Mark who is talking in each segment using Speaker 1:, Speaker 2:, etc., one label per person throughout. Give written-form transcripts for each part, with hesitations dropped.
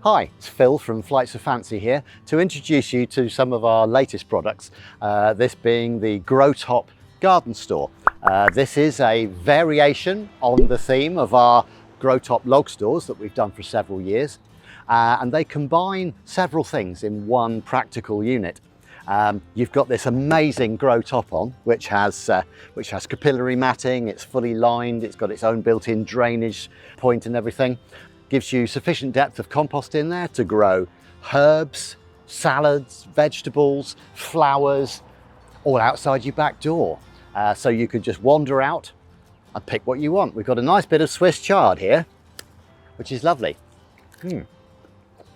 Speaker 1: Hi, it's Phil from Flights of Fancy here to introduce you to some of our latest products, this being the Grow Top Garden Store. This is a variation on the theme of our Grow Top log stores that we've done for several years, and they combine several things in one practical unit. You've got this amazing Grow Top on, which has capillary matting, it's fully lined, it's got its own built-in drainage point and everything. Gives you sufficient depth of compost in there to grow herbs, salads, vegetables, flowers, all outside your back door. So you can just wander out and pick what you want. We've got a nice bit of Swiss chard here, which is lovely.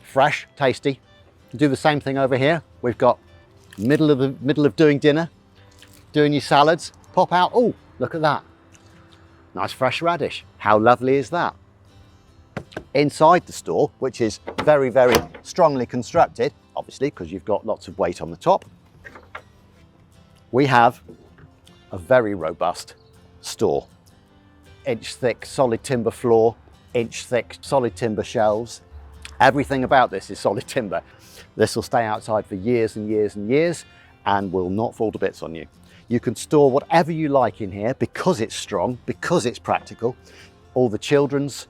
Speaker 1: Fresh, tasty. Do the same thing over here. We've got middle of doing dinner, doing your salads, pop out. Oh, look at that. Nice fresh radish. How lovely is that? Inside the store, which is very, very strongly constructed, obviously, because you've got lots of weight on the top, we have a very robust store. Inch thick solid timber floor, inch thick solid timber shelves. Everything about this is solid timber. This will stay outside for years and years and years and will not fall to bits on you. You can store whatever you like in here because it's strong, because it's practical. All the children's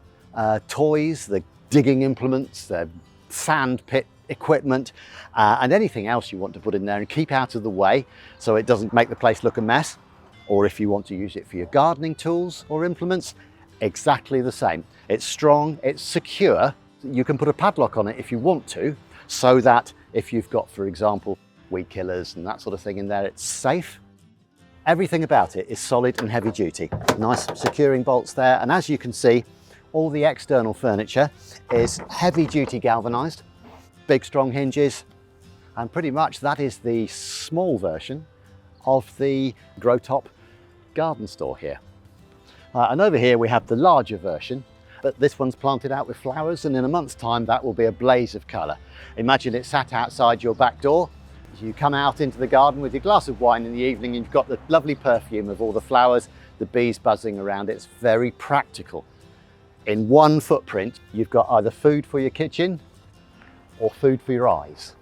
Speaker 1: toys, the digging implements, the sand pit equipment, and anything else you want to put in there and keep out of the way so it doesn't make the place look a mess. Or if you want to use it for your gardening tools or implements, exactly the same. It's strong, it's secure. You can put a padlock on it if you want to, so that if you've got, for example, weed killers and that sort of thing in there, it's safe. Everything about it is solid and heavy duty. Nice securing bolts there, and as you can see, all the external furniture is heavy duty galvanized, big strong hinges, and pretty much that is the small version of the Grow Top garden store here. And over here we have the larger version, but this one's planted out with flowers, and in a month's time that will be a blaze of colour. Imagine it sat outside your back door. You come out into the garden with your glass of wine in the evening, and you've got the lovely perfume of all the flowers, the bees buzzing around. It's very practical. In one footprint, you've got either food for your kitchen or food for your eyes.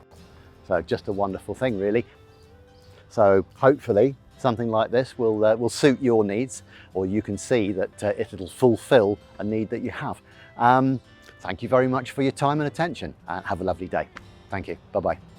Speaker 1: So just a wonderful thing, really. So hopefully something like this will suit your needs, or you can see that it'll fulfill a need that you have. Thank you very much for your time and attention, and have a lovely day. Thank you. Bye-bye.